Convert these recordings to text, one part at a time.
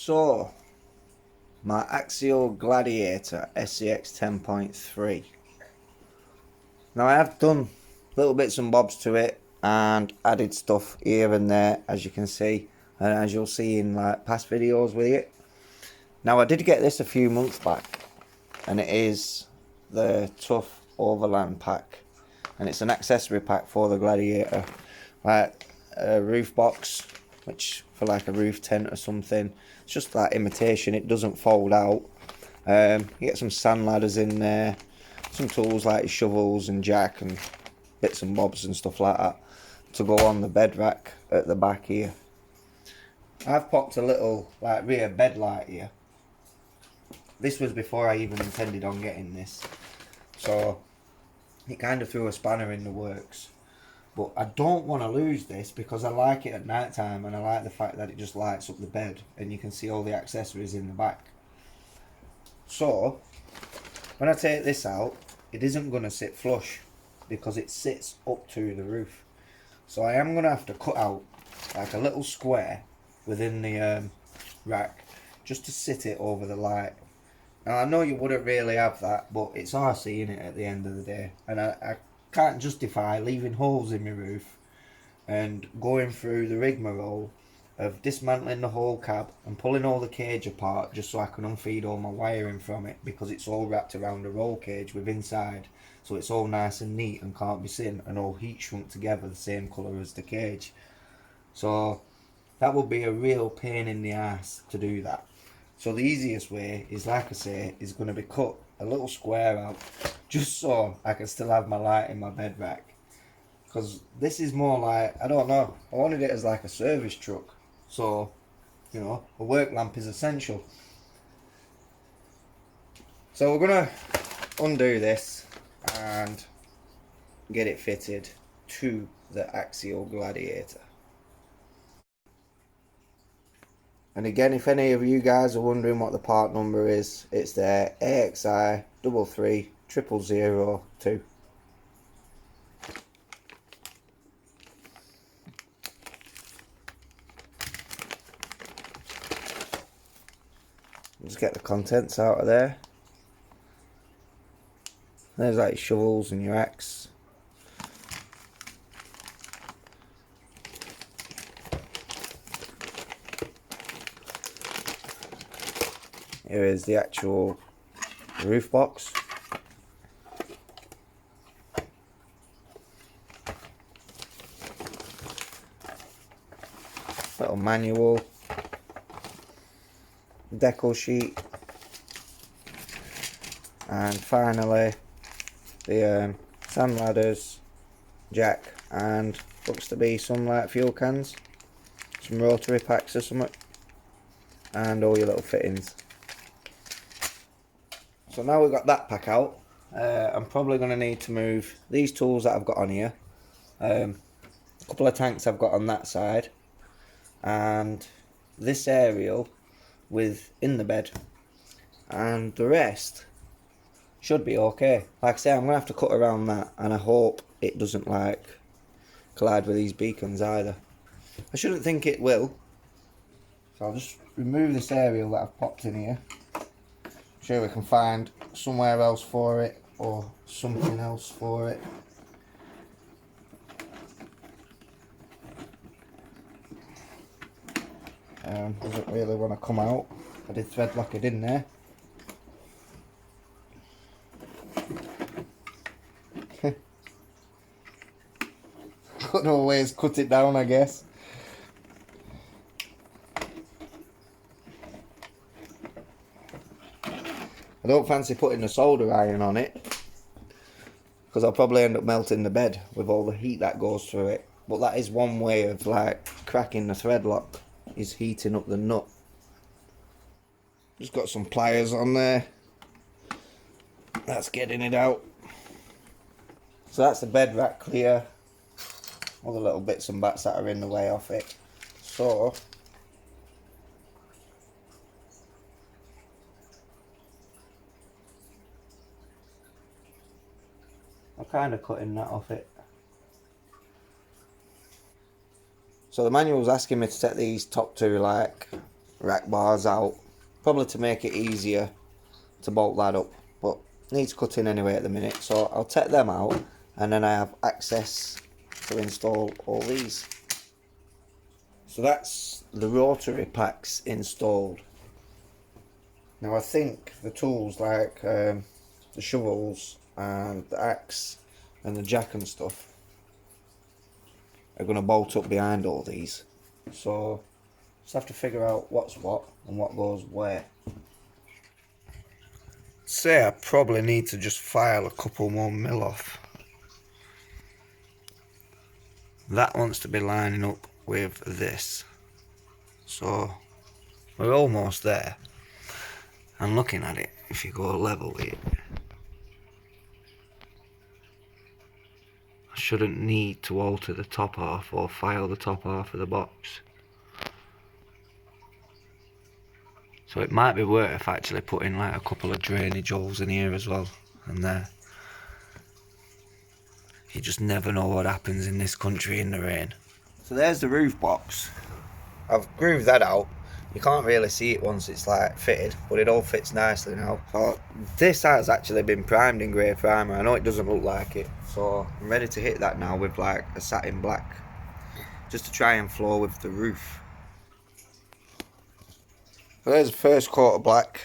So, my Axial Gladiator SCX 10.3. Now I have done little bits and bobs to it and added stuff here and there, as you can see, and as you'll see in like past videos with it. Now I did get this a few months back, and it is the Tough Overland pack, and it's an accessory pack for the Gladiator, like a roof box, which for like a roof tent or something. It's just like imitation, it doesn't fold out. You get some sand ladders in there, some tools like shovels and jack and bits and bobs and stuff like that to go on the bed rack at the back here. I've popped a little like rear bed light here. This was before I even intended on getting this, so it kind of threw a spanner in the works. But I don't want to lose this because I like it at night time, and I like the fact that it just lights up the bed and you can see all the accessories in the back. So when I take this out, it isn't going to sit flush because it sits up to the roof. So I am going to have to cut out like a little square within the rack just to sit it over the light. Now I know you wouldn't really have that, but it's RC in it at the end of the day, and I can't justify leaving holes in my roof and going through the rigmarole of dismantling the whole cab and pulling all the cage apart just so I can unfeed all my wiring from it, because it's all wrapped around a roll cage with inside, so it's all nice and neat and can't be seen and all heat shrunk together the same colour as the cage. So that would be a real pain in the ass to do that. So the easiest way is, like I say, is going to be cut a little square out just so I can still have my light in my bed rack, because this is more like, I don't know, I wanted it as like a service truck, so you know, a work lamp is essential. So we're going to undo this and get it fitted to the Axial Gladiator. And again, if any of you guys are wondering what the part number is, it's there, AXI 33002. Just get the contents out of there. There's like your shovels and your axe. Here is the actual roof box. Little manual, decal sheet, and finally the sand ladders, jack, and looks to be some like fuel cans, some rotary packs or something, and all your little fittings. So now we've got that pack out, I'm probably going to need to move these tools that I've got on here, a couple of tanks I've got on that side, and this aerial within the bed, and the rest should be okay. Like I say, I'm going to have to cut around that, and I hope it doesn't like collide with these beacons either. I shouldn't think it will, so I'll just remove this aerial that I've popped in here. Sure, we can find somewhere else for it or something else for it. Doesn't really want to come out. I did thread lock it in there. Couldn't always cut it down, I guess. I don't fancy putting a solder iron on it because I'll probably end up melting the bed with all the heat that goes through it. But that is one way of like cracking the thread lock, is heating up the nut. Just got some pliers on there. That's getting it out. So that's the bed rack clear. All the little bits and bats that are in the way off it. So I'm kind of cutting that off it. So the manual's asking me to set these top two like rack bars out, probably to make it easier to bolt that up, but needs cutting anyway at the minute, so I'll take them out, and then I have access to install all these. So that's the rotary packs installed. Now I think the tools like the shovels and the axe and the jack and stuff are going to bolt up behind all these, so just have to figure out what's what and what goes where. Say I probably need to just file a couple more mil off. That wants to be lining up with this, so we're almost there. And looking at it, if you go level with it, I shouldn't need to alter the top half or file the top half of the box. So it might be worth actually putting like a couple of drainage holes in here as well, and there. You just never know what happens in this country in the rain. So there's the roof box. I've grooved that out. You can't really see it once it's like fitted, but it all fits nicely now. So this has actually been primed in grey primer. I know it doesn't look like it, so I'm ready to hit that now with like a satin black, just to try and flow with the roof. So there's the first coat of black.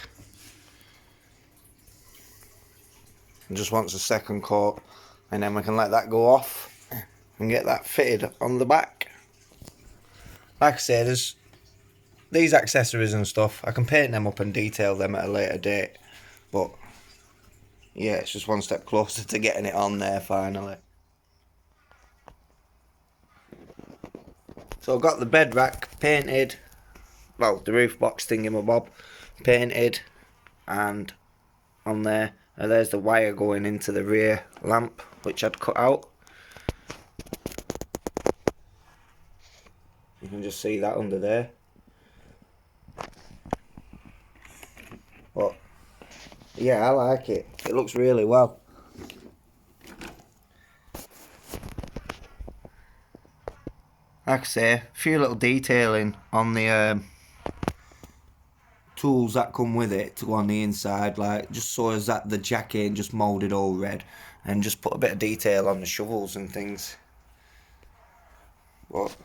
And just wants a second coat, and then we can let that go off and get that fitted on the back. Like I say, there's these accessories and stuff, I can paint them up and detail them at a later date, but yeah, it's just one step closer to getting it on there finally. So I've got the bed rack painted, well, the roof box thingamabob painted, and on there, and there's the wire going into the rear lamp, which I'd cut out. You can just see that under there. But yeah, I like it. It looks really well. Like I say, a few little detailing on the tools that come with it to go on the inside, like just so as that the jack ain't just moulded all red, and just put a bit of detail on the shovels and things. But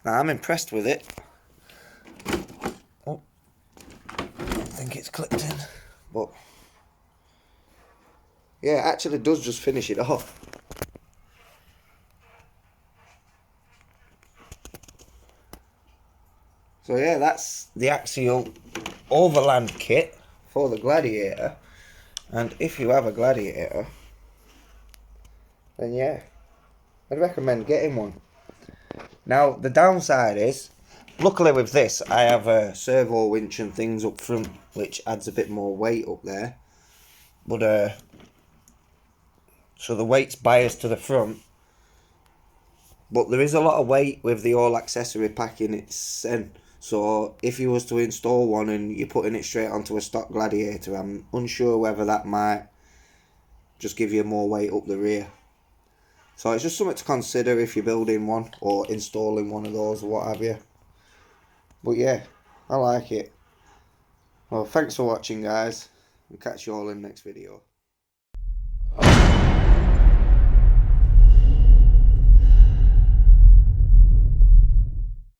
I'm impressed with it. Oh, I think it's clipped in, but yeah, it actually does just finish it off. So yeah, that's the Axial Overland kit for the Gladiator. And if you have a Gladiator, then yeah, I'd recommend getting one. Now the downside is, luckily with this I have a servo winch and things up front, which adds a bit more weight up there. But so the weight's biased to the front. But there is a lot of weight with the all accessory pack in its end. So if you was to install one and you're putting it straight onto a stock Gladiator, I'm unsure whether that might just give you more weight up the rear. So it's just something to consider if you're building one or installing one of those or what have you. But yeah, I like it. Well, thanks for watching guys. We'll catch you all in the next video.